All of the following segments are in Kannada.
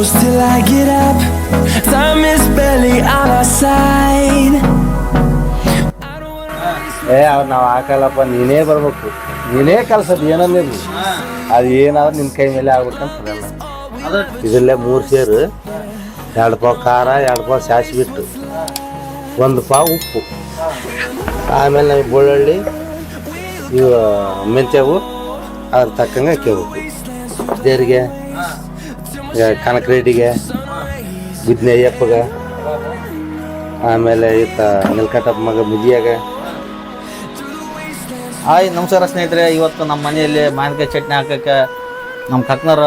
close till I get up. Time is barely on our side. ನಾವು ಹಾಕಲ್ಲಪ್ಪ, ನೀನೇ ಬರ್ಬೇಕು, ನೀನೇ ಕಲ್ಸೋದು ಏನನ್ನಿರ್ಲಿ, ಅದು ಏನಾದ್ರು ನಿನ್ನ ಕೈ ಮೇಲೆ ಆಗ್ಬೇಕಂತ ಇದರಲ್ಲೇ 3 ಸೇರು, 2 ಪಾವು ಖಾರ, 2 ಪಾವು ಸಾಸಿವೆ ಬಿಟ್ಟು, 1 ಪಾವು ಉಪ್ಪು, ಆಮೇಲೆ ನಾವು ಬೆಳ್ಳುಳ್ಳಿ ಇವು ಮೆಂತ್ಯವು ಅದ್ರ ತಕ್ಕಂಗೆ ಹಾಕ್ಕೋಬೇಕು. ದೇರಿಗೆ, ಕನಕ ರೆಡ್ಡಿಗೆ, ಬಿದ್ನೆ ಅಯ್ಯಪ್ಪಗೆ, ಆಮೇಲೆ ಈತ ನಿಲ್ಕಟ್ಟಪ್ಪ ಮಗ ಮುದಿಯಾಗ. ಹಾಯ್ ನಮಸ್ಕಾರ ಸ್ನೇಹಿತರೆ. ಇವತ್ತು ನಮ್ಮ ಮನೆಯಲ್ಲಿ ಮಾವಿನಕಾಯಿ ಚಟ್ನಿ ಹಾಕೋಕ್ಕೆ ನಮ್ಮ ಕಕ್ನರ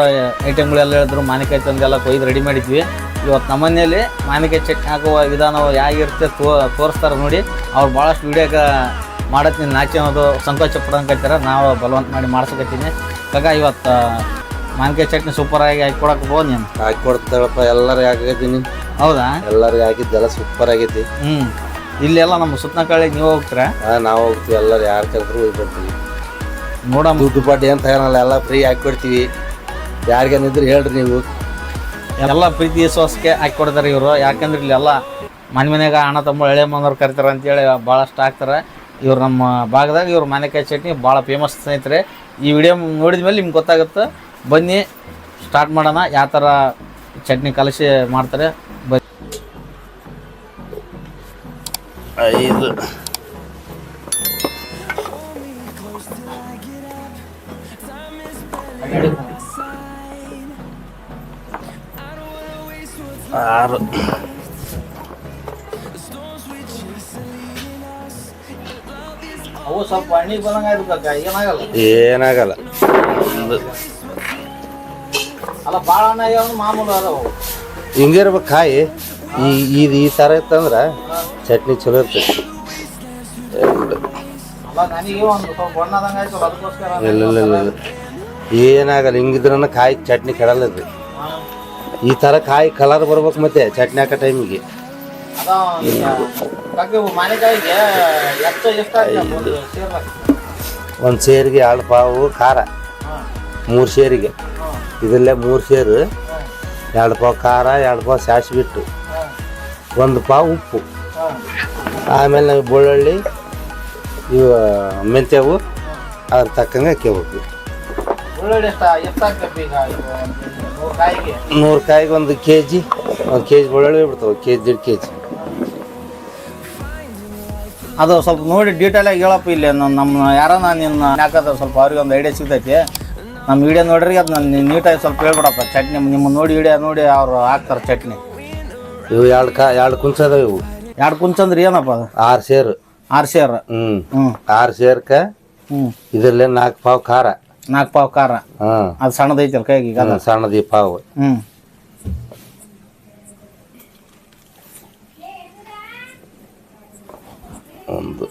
ಐಟಮ್ಗಳೆಲ್ಲ ಹೇಳಿದ್ರು. ಮಾವಿನಕಾಯಿ ತಂದೆಲ್ಲ ಕೊಯ್ದು ರೆಡಿ ಮಾಡಿದ್ವಿ. ಇವತ್ತು ನಮ್ಮ ಮನೆಯಲ್ಲಿ ಮಾವಿನಕಾಯಿ ಚಟ್ನಿ ಹಾಕುವ ವಿಧಾನ ಹೇಗಿರುತ್ತೆ ತೋರಿಸ್ತಾರೆ ನೋಡಿ. ಅವ್ರು ಭಾಳಷ್ಟು ವೀಡಿಯೋಗೆ ಮಾಡತ್ತೆ ನೀನು ನಾಚಿ ಅನ್ನೋದು ಸಂಕೋಚ ಪಡೋಂಕೈತಾರೆ. ನಾವು ಬಲವಂತ ಮಾಡಿ ಮಾಡ್ಸಕತ್ತೀನಿ. ಕಾಕ ಇವತ್ತು ಮಾವಿನಕಾಯಿ ಚಟ್ನಿ ಸೂಪರಾಗಿ ಹಾಕಿ ಕೊಡಕ್ಕೆ ಬೋದು ನೀನು? ಹಾಕಿ ಕೊಡ್ತಾಳಪ್ಪ, ಎಲ್ಲರಿಗೆ ಹಾಕಿದ್ದೀನಿ. ಹೌದಾ? ಎಲ್ಲರಿಗೆ ಹಾಕಿದ್ದೆಲ್ಲ ಸೂಪರ್ ಆಗೈತಿ. ಇಲ್ಲೆಲ್ಲ ನಮ್ಮ ಸುತ್ತನಕಳ್ಳಿಗೆ ನೀವು ಹೋಗ್ತೀರಾ? ನಾವು ಹೋಗ್ತೀವಿ, ಎಲ್ಲರೂ ಯಾರು ಕರೆದ್ರು ಹೋಗಿ ಬರ್ತೀವಿ. ನೋಡಮ್ಮ, ದುಡ್ಡು ಪಾಟಿ ಅಂತ ಏನಲ್ಲ, ಎಲ್ಲ ಫ್ರೀ ಹಾಕಿ ಕೊಡ್ತೀವಿ. ಯಾರಿಗೇನಿದ್ರು ಹೇಳ್ರಿ ನೀವು. ಎಲ್ಲ ಪ್ರೀತಿ ವಿಶ್ವಾಸಕ್ಕೆ ಹಾಕಿ ಕೊಡ್ತಾರೆ ಇವರು. ಯಾಕಂದ್ರೆ ಇಲ್ಲೆಲ್ಲ ಮನೆಯಾಗ ಅಣ್ಣ ತಮ್ಮ ಎಳೆ ಮಂದವ್ರು ಕರಿತಾರೆ ಅಂತೇಳಿ ಭಾಳಷ್ಟು ಹಾಕ್ತಾರೆ. ಇವ್ರು ನಮ್ಮ ಭಾಗದಾಗ ಇವ್ರು ಮಾವಿನಕಾಯಿ ಚಟ್ನಿ ಭಾಳ ಫೇಮಸ್ ಸ್ನೇಹಿತರೆ. ಈ ವಿಡಿಯೋ ನೋಡಿದ ಮೇಲೆ ನಿಮ್ಗೆ ಗೊತ್ತಾಗುತ್ತೆ. ಬನ್ನಿ ಸ್ಟಾರ್ಟ್ ಮಾಡೋಣ, ಯಾವ ಥರ ಚಟ್ನಿ ಕಲಸಿ ಮಾಡ್ತಾರೆ. ಬನ್ನಿ. 5 6 ಅವು ಸ್ವಲ್ಪ ಹಣ್ಣಿಗೆ ಬಂದಂಗೆ ಏನಾಗಲ್ಲ? ಏನಾಗಲ್ಲ. ಅಲ್ಲ ಭಾಳ ಹಣ್ಣು ಆಗ್ಯಾವ ಮಾಮೂಲು ಅದಾವು. ಹಿಂಗಿರ್ಬೇಕು ಕಾಯಿ. ಈ ಥರ ಇತ್ತಂದ್ರೆ ಚಟ್ನಿ ಚಲೋ ಇರ್ತೈತಿ. ಅಲ್ಲ ನನಗೆ ಒಂದು ಸ್ವಲ್ಪ ಬಣ್ಣದಂಗೆ ಆಯ್ತು, ಅದಕ್ಕೋಸ್ಕರ. ಇಲ್ಲ ಏನಾಗಲ್ಲ. ಹಿಂಗಿದ್ರನ್ನ ಕಾಯಿ ಚಟ್ನಿ ಕೆಡಲ್ಲ ಇದು. ಈ ಥರ ಕಾಯಿ ಕಲರ್ ಬರ್ಬೇಕು ಮತ್ತೆ ಚಟ್ನಿ ಹಾಕೋ ಟೈಮಿಗೆ. ಮಾವಿನಕಾಯಿಗೆ ಒಂದು ಸೇರಿಗೆ 2 ಪಾವು ಖಾರ, 3 ಸೇರಿಗೆ ಇದರಲ್ಲೇ 3 ಸೇರು, 2 ಪಾವು ಖಾರ, 2 ಪಾವು ಸಾಸಿವೆ ಬಿಟ್ಟು, 1 ಪಾವು ಉಪ್ಪು, ಆಮೇಲೆ ನಾವು ಬೆಳ್ಳುಳ್ಳಿ ಇವು ಮೆಂತ್ಯವು ಅದ್ರ ತಕ್ಕಂಗೆ ಹಾಕ್ಕೋಬೇಕು. 100 ಕಾಯಿಗೆ 1 kg ಬೆಳ್ಳುಳ್ಳಿ ಬಿಡ್ತಾವೆ, 1 kg 1.5 kg. ಅದು ಸ್ವಲ್ಪ ನೋಡಿ ಡೀಟೇಲಾಗಿ ಹೇಳಪ್ಪ. ಇಲ್ಲಿ ನಮ್ಮ ಯಾರನ್ನ ನಿನ್ನ ಹಾಕೋದು ಸ್ವಲ್ಪ ಅವ್ರಿಗೆ ಒಂದು ಐಡಿಯಾ ಸಿಗ್ತೈತಿ. ನಮ್ಮ ವಿಡಿಯೋ ನೋಡ್ರಿ, ಅದು ನಾನು ನೀಟಾಗಿ ಸ್ವಲ್ಪ ಹೇಳ್ಬಿಡಪ್ಪ. ಚಟ್ನಿ ನಿಮ್ಮ ನೋಡಿ ವಿಡಿಯೋ ನೋಡಿ ಅವ್ರು ಹಾಕ್ತಾರೆ ಚಟ್ನಿ. ಇವು 2 ಕುಂಚ ಅದಾವೆ. ಇವು 2 ಕುಂಚ ಅಂದ್ರೆ ಏನಪ್ಪ ಅದು? 6 ಸೇರು. 6 ಸೇರು. 6 ಸೇರ್ಕ ಇದರಲ್ಲೇ 4 ಪಾವು ಖಾರ. 4 ಪಾವು ಖಾರ. ಅದು ಸಣ್ಣದೈತಲ್ಲ ಕೈಗೆ? ಸಣ್ಣದಿ ಪಾವು. ಒಂದು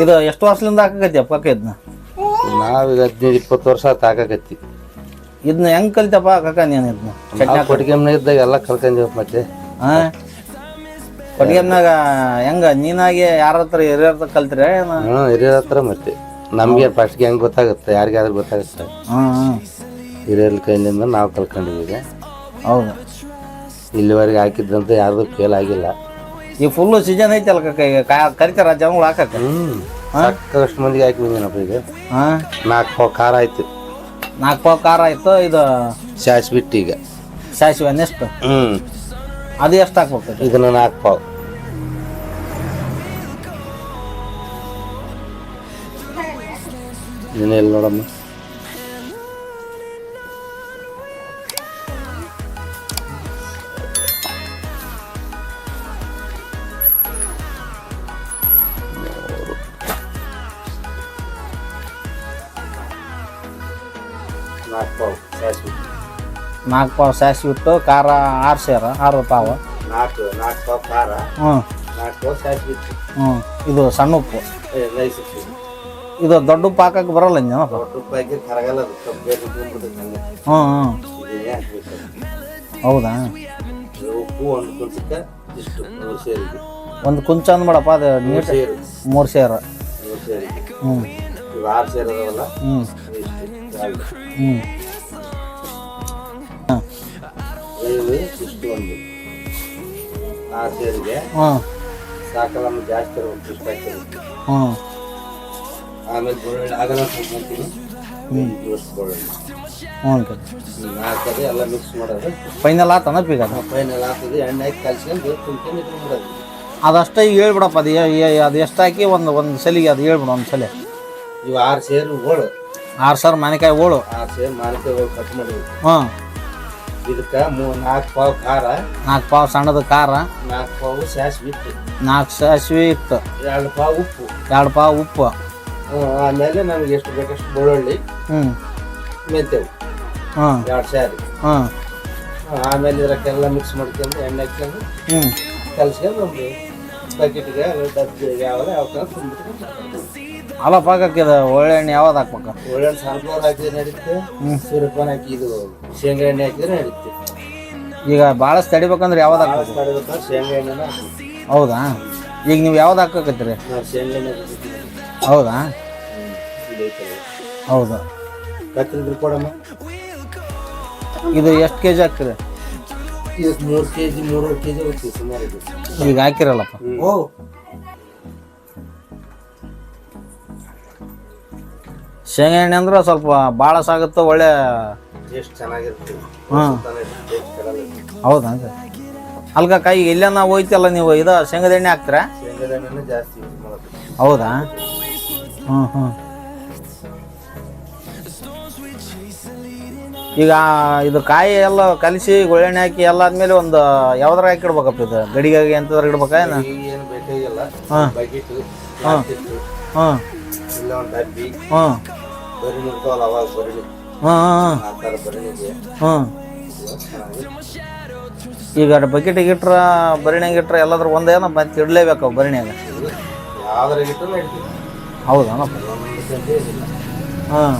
ಇದು ಎಷ್ಟು ವರ್ಷದಿಂದ ಹಾಕಕತ್ತಿ ಅಪ್ಪ ಇದನ್ನ? ನಾವೀಗ 15-20 ವರ್ಷ ಹಾಕಕತ್ತಿ. ಇದನ್ನ ಹೆಂಗ್ ಕಲಿತಪ್ಪ ಕಾಕ ನೀನು? ಇದನ್ನ ಕೊಟ್ಟಿಗೆಮ್ನ ಇದ್ದಾಗ ಎಲ್ಲ ಕಲ್ಕೊಂಡಿವ್. ಮತ್ತೆ ಕೊಟ್ಟಿಗೆಮ್ನಾಗ ಹೆಂಗ ನೀನಾಗಿ ಯಾರ ಹತ್ರ ಹಿರಿಯರ ಹತ್ರ ಕಲ್ತಿರ? ಹಿರಿಯರ ಹತ್ರ. ಮತ್ತೆ ನಮ್ಗೆ ಫಸ್ಟ್ಗೆ ಹೆಂಗ್ ಗೊತ್ತಾಗುತ್ತೆ, ಯಾರಿಗಾದ್ರೂ ಗೊತ್ತಾಗುತ್ತೆ. ಹಿರಿಯರ ಕೈಯಿಂದ ನಾವು ಕಲ್ಕೊಂಡಿದ್ದೀವಿ. ಹೌದು. ಇಲ್ಲಿವರೆಗೆ ಹಾಕಿದ್ದಂತ ಯಾರ್ದು ಫೇಲ್ ಆಗಿಲ್ಲ. ಈ ಫುಲ್ ಸೀಸನ್ ಐತಲ್ಲ ಕರಿತಾರ ಜನಗಳು ಹಾಕಕ್ಕೆ? ಸಾಕಷ್ಟು ಮಂದಿಗೆ ಹಾಕಿ ಬಂದಿನಪ್ಪ. ಈಗ 4 ಪಾವು ಖಾರ ಆಯ್ತು, 4 ಪಾವು ಖಾರ ಆಯ್ತು. ಇದು ಸಾಸಿವೆ ಬಿಟ್ಟು ಈಗ ಸಾಸಿವೆ ಎಷ್ಟು? ಅದು ಎಷ್ಟು ಹಾಕ್ಬೇಕು? ಇದನ್ನ 4 ಪಾವು. ನೀನೆಲ್ಲಿ ನೋಡಮ್ಮ. ನಾಲ್ಕು ಪಾವು ಸಾಸಿವೆ ಬಿಟ್ಟು ಖಾರ 6 ಸೇರು, 6 ಪಾವು. 4 ಪಾವು ಖಾರ, 4 ಪಾವು ಸಾಸಿವೆ ಬಿಟ್ಟು. ಇದು ಸಣ್ಣ ಉಪ್ಪು. ಇದು ದೊಡ್ಡ ಉಪ್ಪು ಹಾಕಕ್ಕೆ ಬರಲ್ಲ? ದೊಡ್ಡ ಉಪ್ಪು ಹಾಕಿ ಕರಗಲ್ಲ. ಹೌದಾ? ಉಪ್ಪು 1 ಕುಂಚಕ್ಕೆ ಇಷ್ಟು 3 ಸೇರಿಗೆ. 1 ಕುಂಚ ಅಂದ್ಬಿಡಪ್ಪ. ಅದು 3 ಸೇರು. 6 ಸೇರು ಅದಾವಲ್ಲ. ಇಷ್ಟು ಒಂದು 6 ಸೇರಿಗೆ ಹ್ಞೂ ಸಾಕಲ್ಲ ಜಾಸ್ತಿ ಇರ್ಬೇಕು ಇಷ್ಟ ಹಾಕಿರುತ್ತೆ. ಹ್ಞೂ ಆಮೇಲೆ ಬೆಳ್ಳುಳ್ಳಿ ಆಗಲ್ಲ ಹಾಕ್ತೀನಿ ಇವಷ್ಟು ಬೆಳ್ಳುಳ್ಳಿ ಹ್ಞೂ ರೀ ಹಾಕೋದು ಎಲ್ಲ ಮಿಕ್ಸ್ ಮಾಡೋದು. ಫೈನಲ್ ಆತನ ಈಗ ಅದು ಫೈನಲ್ ಹಾಕೋದು ಎಣ್ಣೆ ಹಾಕಿ ಕಲ್ಸ್ಕೊಂಡು ತುಂಬ್ಕೊಂಡು ಇಟ್ಕೊಂಡ್ಬಿಡೋದು. ಅದಷ್ಟೇ ಹೇಳ್ಬಿಡಪ್ಪ ಅದು ಅದು ಎಷ್ಟು ಹಾಕಿ ಒಂದು ಸಲಿಗೆ ಅದು ಹೇಳ್ಬಿಡು ಒಂದು ಸಲ. ಇವು 6 ಸೇರು ಹೋಳು 6 ಸಾವಿರ ಮಾವಿನಕಾಯಿ ಹೋಳು 6 ಸೇರು ಮಾವಿನಕಾಯಿ ಹೋಳು ಕಟ್ ಮಾಡಿದ್ವಿ. ಹ್ಞೂ ಇದಕ್ಕೆ 4 ಪಾವು ಖಾರ 4 ಪಾವು ಸಣ್ಣದ ಖಾರ 4 ಪಾವು ಸಾಸಿವೆ ಇಟ್ಟು 4 ಸಾಸಿವೆ ಇಟ್ಟು 2 ಪಾವು ಉಪ್ಪು 2 ಪಾವು ಉಪ್ಪು. ಆಮೇಲೆ ನಮ್ಗೆ ಎಷ್ಟು ಬೇಕಷ್ಟು ಬೆಳ್ಳುಳ್ಳಿ ಹ್ಞೂ ಮೆಂತೆವು ಹ್ಞೂ 2 ಸ್ಯಾರಿ. ಹ್ಞೂ ಆಮೇಲೆ ಇದಕ್ಕೆಲ್ಲ ಮಿಕ್ಸ್ ಮಾಡ್ಕೊಂಡು ಎಣ್ಣೆ ಹಾಕ್ಕೊಂಡು ಹ್ಞೂ ಕಲ್ಸ್ಕೊಂಡು ಒಂದು ಬಕೆಟ್ಗೆ ಡಬ್ಬಿಗೆ ಯಾವ ಥರ ತುಂಬಿಟ್ಟು ಅಲ್ಲ ಪಾಕಕ್ಕಿದ ಒಳ್ಳೆ ಎಣ್ಣೆ ಯಾವ್ದು ಹಾಕ್ಬೇಕು? ಒಳ್ಳೆ ಸನ್ಫ್ಲವರ್ ಹಾಕಿದ್ರೆ ನಡೀತೆ, ಸೂರ್ಯಪಾನ ಹಾಕಿ ಇದು ಶೇಂಗಾ ಎಣ್ಣೆ ಹಾಕಿದ್ರೆ ನಡೀತೆ. ಈಗ ಭಾಳಷ್ಟು ತಡಿಬೇಕಂದ್ರೆ ಯಾವ್ದು ಹಾಕ್ಬೇಕು? ತಡಿಬೇಕಾದ್ರೆ ಶೇಂಗಾ ಎಣ್ಣೆನ ಹಾಕ್ತೀವಿ. ಹೌದಾ? ಈಗ ನೀವು ಯಾವ್ದು ಹಾಕಕತ್ತೀರಿ? ನಾವು ಶೇಂಗಾ ಎಣ್ಣೆ ಹೌದಾ? ಹೌದು. ಕತ್ತಿರಿದ್ರೆ ಕೊಡಮ್ಮ. ಇದು ಎಷ್ಟು ಕೆಜಿ ಹಾಕ್ತೀರಿ? ಇದಕ್ಕೆ 3 kg 3.5 kg ಹೋಗ್ತೀವಿ ಸುಮಾರು. ಇದು ಈಗ ಹಾಕಿರಲ್ಲಪ್ಪ. ಓ ಶೇಂಗಾ ಎಣ್ಣೆ ಅಂದ್ರೆ ಸ್ವಲ್ಪ ಭಾಳ ಸಾಗುತ್ತೆ, ಒಳ್ಳೆ ಟೇಸ್ಟ್ ಚೆನ್ನಾಗಿರ್ತೀವಿ. ಹಾಂ ಹೌದಾ ಸರ್? ಅಲ್ಗ ಕಾಯಿ ಎಲ್ಲೇನ ಹೋಯ್ತಲ್ಲ ನೀವು ಇದು ಶೇಂಗದ ಎಣ್ಣೆ ಹಾಕ್ತೀರಾ? ಶೇಂಗಾದ ಎಣ್ಣೆನೇ ಜಾಸ್ತಿ ಯೂಸ್ ಮಾಡೋದು. ಹೌದಾ? ಹ್ಞೂ ಹ್ಞೂ. ಈಗ ಇದು ಕಾಯಿ ಎಲ್ಲ ಕಲಿಸಿ ಒಳ್ಳೆಣ್ಣೆ ಹಾಕಿ ಎಲ್ಲ ಆದ್ಮೇಲೆ ಒಂದು ಯಾವ್ದಾರ ಹಾಕಿಡ್ಬೇಕಪ್ಪ ಇದು ಗಡಿಗಾಗಿ ಎಂತದ್ರ ಇಡ್ಬೇಕಾ ಏನು? ಏನು ಬೇಕಾಗಿಲ್ಲ. ಹಾಂ ಬಕೆಟ್ ಹಾಂ ಹಾಂ ಇಲ್ಲ ಒಂದು ಡಬ್ಬಿ ಹಾಂ ಬರೀ ಇರ್ತಾವಲ್ಲ ಅವಾಗ ಬರೀ ಹಾಂ ಹಾಂ ಆ ಥರ ಬರೀನಿಗೆ ಹಾಂ. ಈಗ ಬಕೆಟಿಗೆ ಇಟ್ರ ಬರಿಣ್ಯಾಗ ಇಟ್ರ ಎಲ್ಲಾದ್ರೂ ಒಂದೇನ ಮತ್ತೆ ಇಡಲೇಬೇಕು ಬರಿಣ್ಯಾಗ? ಯಾವ್ದಾರ ಇಟ್ಟು ನಡೀತೀವಿ. ಹೌದಾನಪ್ಪ? ಹಾಂ.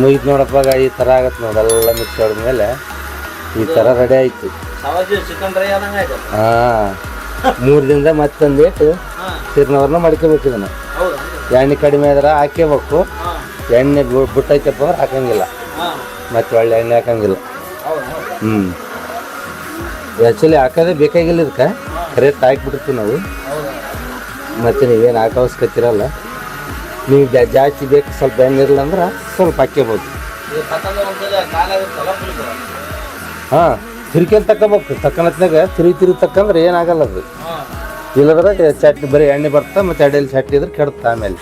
ಮುಗಿತು ನೋಡಪ್ಪ. ಈ ಥರ ಆಗತ್ತೆ ನೋಡಿ, ಎಲ್ಲ ಮಿಕ್ಸ್ ಆದ್ಮೇಲೆ ಈ ಥರ ರೆಡಿ ಆಯ್ತು. ಚಿಕನ್ ಡ್ರೈ ಆದಂಗೆ ಆಯ್ತು. ಹಾಂ 3 ದಿನದ ಮತ್ತೊಂದು ಏಟು ತಿರ್ನವ್ರನ್ನ ಮಾಡ್ಕೋಬೇಕು. ಇದನ್ನು ಎಣ್ಣೆ ಕಡಿಮೆ ಆದ್ರೆ ಹಾಕೇಬೇಕು. ಎಣ್ಣೆ ಬಿಟ್ಟೈತಪ್ಪ ಅಂದ್ರೆ ಹಾಕಂಗಿಲ್ಲ, ಮತ್ತೆ ಒಳ್ಳೆ ಎಣ್ಣೆ ಹಾಕಂಗಿಲ್ಲ. ಹ್ಞೂ ಆ್ಯಕ್ಚುಲಿ ಹಾಕೋದೇ ಬೇಕಾಗಿಲ್ಲ, ಇದಕ್ಕೆ ಕರೆಕ್ಟ್ ಹಾಕಿಬಿಡ್ತೀವಿ ನಾವು. ಮತ್ತು ನೀವೇನು ಹಾಕೋ ಅವಶ್ಯಕತಿರಲ್ಲ. ನೀವು ಜಾಸ್ತಿ ಬೇಕು ಸ್ವಲ್ಪ ಎಣ್ಣೆ ಇರಲ್ಲ ಅಂದ್ರೆ ಸ್ವಲ್ಪ ಹಾಕ್ಕೋಬೋದು. ಹಾಂ ತಿರ್ಕೊಂಡ್ ತಗೋಬೇಕು. ತಕ್ಕನತ್ನಾಗ ತಿರುಗಿ ತಕ್ಕಂದ್ರೆ ಏನಾಗಲ್ಲ ಅದು. ಇಲ್ಲದ್ರೆ ಚಟ್ನಿ ಬರೀ ಎಣ್ಣೆ ಬರ್ತಾ ಮತ್ತು ಎಣ್ಣೆಲಿ ಚಟ್ನಿ ಇದ್ರೆ ಕೆಡುತ್ತೆ ಆಮೇಲೆ.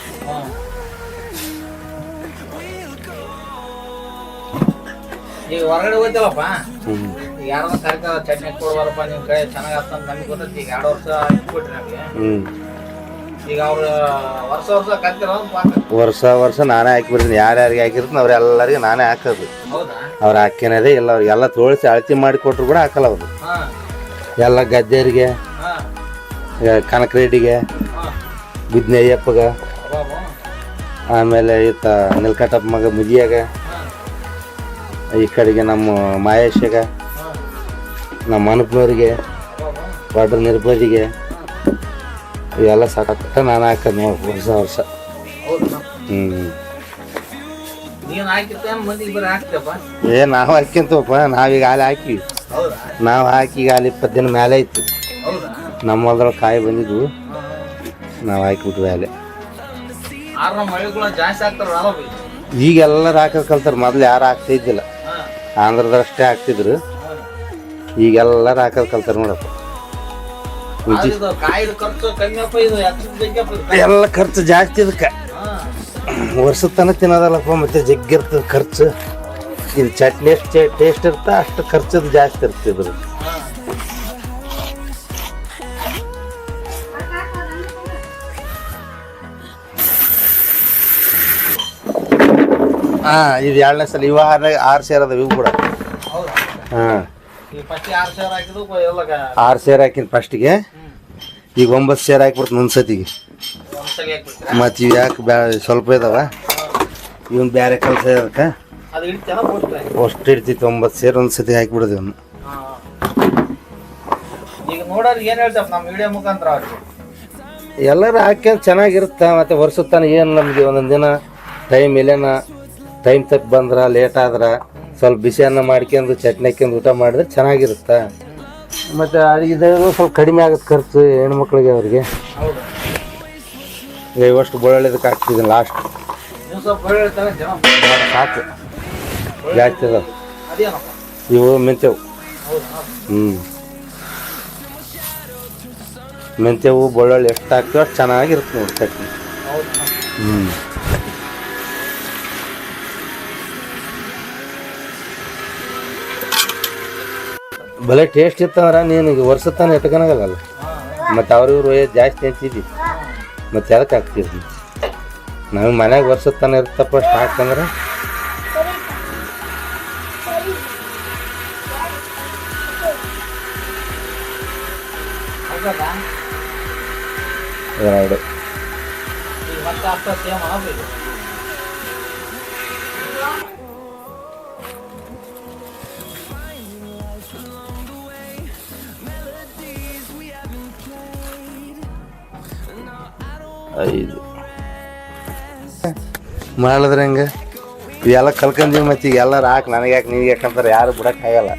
ಈಗ ಹೊರಗಡೆ ಹೋಗ್ತೇವಪ್ಪ, ಯಾರೋ ಕರ್ಕ ಚಟ್ನಿ ಕೊಡ್ಬಾರಪ್ಪ ನಿಮ್ಮ ಕಡೆ ಚೆನ್ನಾಗಿ ಆಗ್ತಂತ ನಮಗೆ ಗೊತ್ತೈತಿ. ಈಗ 2 ವರ್ಷ ಇಟ್ಬಿಟ್ರಿ ನಮಗೆ. ಈಗ ಅವ್ರು ವರ್ಷ ನಾನೇ ಹಾಕಿಬಿಡ್ತೀನಿ. ಯಾರ್ಯಾರಿಗೆ ಹಾಕಿರ್ತೀನಿ ಅವ್ರೆಲ್ಲರಿಗೆ ನಾನೇ ಹಾಕೋದು. ಅವ್ರು ಹಾಕ್ಯನದೇ ಇಲ್ಲ. ಅವ್ರಿಗೆಲ್ಲ ತೋಳಿಸಿ ಅಳತಿ ಮಾಡಿ ಕೊಟ್ಟರು ಕೂಡ ಹಾಕಲ್ಲ ಅವರು. ಎಲ್ಲ ಗದ್ದೆಯರಿಗೆ, ಕನಕರೆಡ್ಡಿಗೆ, ಬಿದ್ನಯ್ಯಪ್ಪಗೆ, ಆಮೇಲೆ ಈತ ನಿಲ್ಕಟ್ಟಪ್ಪ ಮಗ ಮುದಿಯಾಗ, ಈ ಕಡೆಗೆ ನಮ್ಮ ಮಾಯೇಶಗ, ನಮ್ಮ ಅನುಪ್ನವ್ರಿಗೆ, ವಾಡ್ರ ನಿರ್ಭದಿಗೆ ಇವೆಲ್ಲ ಸಾಕತ್ತ ನಾನು ಹಾಕೋದು ನೋಡಿ ವರ್ಷ. ನಾವು ಹಾಕ್ಯಂತವಪ್ಪ. ನಾವೀಗ ಹಾಲು ಹಾಕಿ ನಾವು ಹಾಕಿ ಈಗ ಹಾಲು 20 ದಿನ ಮೇಲೆ ಆಯ್ತು. ನಮ್ಮ ಹೊಲದೊಳಗೆ ಕಾಯಿ ಬಂದಿದ್ವು, ನಾವು ಹಾಕಿಬಿಟ್ವಿ ಹಾಲೆ. ಈಗ ಎಲ್ಲರೂ ಹಾಕೋದು ಕಲ್ತಾರೆ. ಮೊದಲು ಯಾರು ಹಾಕ್ತಾ ಇದ್ದಿಲ್ಲ, ಆಂಧ್ರದಷ್ಟೇ ಹಾಕ್ತಿದ್ರು. ಈಗೆಲ್ಲರೂ ಹಾಕೋದು ಕಲ್ತಾರೆ ನೋಡಪ್ಪ. ಎಲ್ಲ ಖರ್ಚು ಜಾಸ್ತಿ ಇದಕ್ಕೆ. ವರ್ಷದ ತನಕ ತಿನ್ನೋದಲ್ಲಪ್ಪ, ಮತ್ತೆ ಜಗ್ಗಿರ್ತದೆ ಖರ್ಚು. ಇದು ಚಟ್ನಿ ಎಷ್ಟು ಟೇಸ್ಟ್ ಇರ್ತ ಅಷ್ಟು ಖರ್ಚದು ಜಾಸ್ತಿ ಇರ್ತಿದ್ರು. ಹಾಂ ಇದು 2ನೇ ಸಲ. ಇವ 6 ಸೇರ್ ಅದಾವ ಇವು ಕೂಡ. ಹಾಂ 6 ಸೇರ್ ಹಾಕಿನ ಫಸ್ಟಿಗೆ. ಈಗ 9 ಸೇರ್ ಹಾಕ್ಬಿಡ್ತು ಮುಂದ್ಸತಿಗೆ. ಮತ್ತು ಇವು ಯಾಕೆ ಸ್ವಲ್ಪ ಇದಾವ, ಇವನ್ ಬೇರೆ ಕೆಲಸ ಇದಕ್ಕೆ ಅಷ್ಟು ಇಡ್ತೈತಿ. 9 ಸೇರ್ ಒಂದು ಸತಿ ಹಾಕಿಬಿಡೋದು ಇವನು. ಈಗ ನೋಡೋರು ಏನು ಹೇಳ್ತಪ್ಪ ನಮ್ಮ ವಿಡಿಯೋ ಮುಖಾಂತರ? ಎಲ್ಲರೂ ಹಾಕ್ಯಂಡು ಚೆನ್ನಾಗಿರುತ್ತೆ. ಮತ್ತು ವರ್ಷದ ತನಕ ಏನು ನಮಗೆ ಒಂದೊಂದು ದಿನ ಟೈಮ್ ಇಲ್ಲೇನ ಟೈಮ್ ತಪ್ಪಿ ಬಂದ್ರೆ ಲೇಟ್ ಆದ್ರೆ ಸ್ವಲ್ಪ ಬಿಸಿ ಅನ್ನ ಮಾಡ್ಕೊಂಡು ಚಟ್ನಿ ಹಾಕ್ಯಂಡು ಊಟ ಮಾಡಿದ್ರೆ ಚೆನ್ನಾಗಿರುತ್ತೆ. ಮತ್ತು ಇದು ಸ್ವಲ್ಪ ಕಡಿಮೆ ಆಗುತ್ತೆ ಖರ್ಚು ಹೆಣ್ಮಕ್ಳಿಗೆ ಅವ್ರಿಗೆ. ಇವಷ್ಟು ಬೆಳ್ಳುಳ್ಳಿದಕ್ಕೆ ಹಾಕ್ತಿದ್ದೀನಿ ಲಾಸ್ಟ್ ಸಾಕು ಜಾಸ್ತಿ ಅದ. ಇವು ಮೆಂತ್ಯವು ಮೆಂತ್ಯವು ಬೆಳ್ಳುಳ್ಳಿ ಎಷ್ಟು ಹಾಕ್ತೀವಿ ಅಷ್ಟು ಚೆನ್ನಾಗಿರುತ್ತೆ ನೋಡಿ ಚಟ್ನಿ. ಭಲೆ ಟೇಸ್ಟ್ ಇತ್ತಂದ್ರೆ ನೀನು ವರ್ಷದ ತಾನೇ ಇಟ್ಕೊಳಗಲ್ಲ. ಮತ್ತು ಅವ್ರಿವ್ರು ಜಾಸ್ತಿ ಅಂತಿದ್ವಿ ಮತ್ತು ಅದಕ್ಕೆ ಹಾಕ್ತಿದ್ವಿ. ನಮಗೆ ಮನ್ಯಾಗ ವರ್ಷದ ತಾನೇ ಇರ್ತಪ್ಪ ಅಷ್ಟು ಹಾಕಂದ್ರೆ ಎರಡು ಐದು ಮಾಡಿದ್ರೆ ಹೆಂಗೆ ಇವೆಲ್ಲ ಕಲ್ಕೊಂಡೀವಿ. ಮತ್ತು ಈಗ ಎಲ್ಲರೂ ಹಾಕಿ ನನಗೆ ಯಾಕೆ ನಿನಗೆ ಯಾಕಂತಾರೆ ಯಾರು ಬಿಡೋಕ್ಕಾಗಲ್ಲ.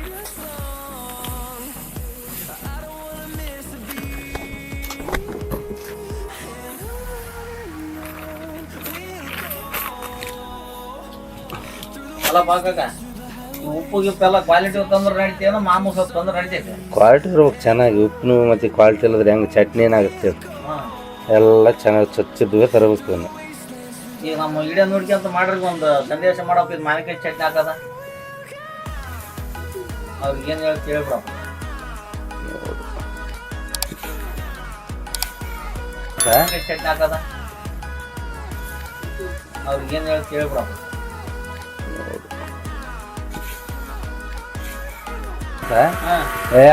ಉಪ್ಪು ಗಿಪ್ಪೆಲ್ಲ ಕ್ವಾಲಿಟಿ ತಂದ್ರೆ ನಡಿತೇನೋ ಮಾಮೂಲು ಸ್ವಲ್ಪ ತಂದ್ರೆ ನಡಿತೈತೆ. ಕ್ವಾಲಿಟಿ ಇರ್ಬೇಕು ಚೆನ್ನಾಗಿ. ಉಪ್ಪು ಮತ್ತು ಕ್ವಾಲಿಟಿ ಇಲ್ಲದ್ರೆ ಹೆಂಗೆ ಚಟ್ನಿ ಏನಾಗುತ್ತೆ ಎಲ್ಲ ಚೆನ್ನಾಗಿ ಸ್ವಚ್ಛದ್ವೇ ತರಬೇಕು. ಈಗ ನಮ್ಮ ವಿಡಿಯೋ ನೋಡ್ಕೊಂತ ಮಾಡ್ರಿ ಒಂದು ಸಂದೇಶ ಮಾಡಪ್ಪ, ಇದು ಮಾವಿನಕಾಯಿ ಚಟ್ನಿ ಹಾಕದ ಅವ್ರಿಗೆ ಏನು ಹೇಳಿ ಕೇಳ್ಬಿಡಪ್ಪ. ಮಾವಿನಕಾಯಿ ಚಟ್ನಿ ಹಾಕದ ಅವ್ರಿಗೆ ಏನು ಹೇಳಿ ಕೇಳ್ಬಿಡಪ್ಪ.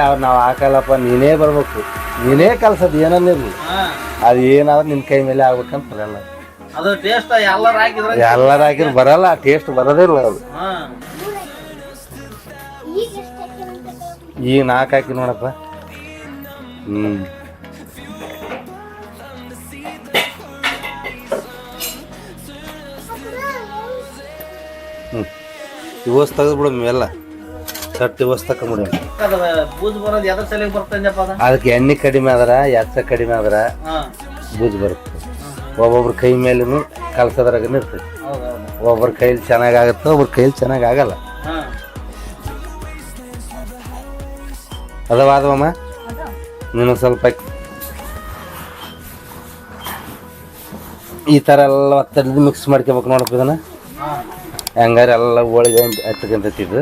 ಅವ್ರು ನಾವು ಹಾಕಲ್ಲಪ್ಪ, ನೀನೇ ಬರ್ಬೇಕು, ನೀನೇ ಕಲ್ಸೋದು ಏನನ್ನಿರ್ಲಿ. ಅದು ಏನಾದ್ರೂ ನಿನ್ನ ಕೈ ಮೇಲೆ ಆಗ್ಬೇಕಂತ ಬರಲ್ಲ. ಅದು ಟೇಸ್ಟ್ ಎಲ್ಲರೂ ಹಾಕಿದ್ರೆ ಎಲ್ಲರೂ ಹಾಕಿದ್ರೆ ಬರಲ್ಲ, ಟೇಸ್ಟ್ ಬರೋದೇ ಇಲ್ಲ ಅದು. ಈಗ 4 ಹಾಕಿ ನೋಡಪ್ಪ. ಇವಸ್ ತೆಗೆದು ಬಿಡು ಎಲ್ಲ ಸಟ್ಟಿ ಇವಸ್ ತಕೊಂಬಿಡಿ. ಬೂಜ್ ಬರೋದು ಎದ್ರ ಸಲಿಗೆ ಬರ್ತಂದಪ್ಪ? ಅದಕ್ಕೆ ಎಣ್ಣೆ ಕಡಿಮೆ ಆದ್ರೆ ಎಚ್ಚ ಕಡಿಮೆ ಆದ್ರೆ ಬೂಜ್ ಬರುತ್ತೆ. ಒಬ್ಬೊಬ್ರ ಕೈ ಮೇಲೂ ಕಲ್ಸೋದ್ರಾಗ ಇರ್ತೈತಿ. ಒಬ್ಬರ ಕೈಲಿ ಚೆನ್ನಾಗಾಗುತ್ತೆ, ಒಬ್ಬರ ಕೈಲಿ ಚೆನ್ನಾಗಿ ಆಗಲ್ಲ. ಅದವಾದವಮ್ಮ ನೀನು ಸ್ವಲ್ಪ ಈ ಥರ ಎಲ್ಲ ಒತ್ತಡ ಮಿಕ್ಸ್ ಮಾಡ್ಕೋಬೇಕು ನೋಡಪ್ಪ. ಇದನ್ನು ಹೆಂಗಾರೆ ಎಲ್ಲ ಹೋಳಿಗೆ ಹತ್ಕೊಂತಿದ್ದು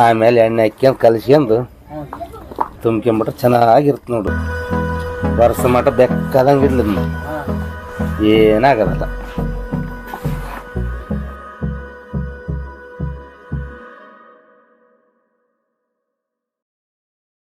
ಆಮೇಲೆ ಎಣ್ಣೆ ಹಾಕ್ಯಂದು ಕಲಿಸ್ಕೊಂಡು ತುಂಬ್ಕೊಂಬಿಟ್ರೆ ಚೆನ್ನಾಗಿರುತ್ತೆ ನೋಡು. ವರ್ಷ ಮಟ್ಟ ಬೇಕಾದಂಗೆ ಇಡ್ಲಿ ಏನಾಗಲ್ಲ.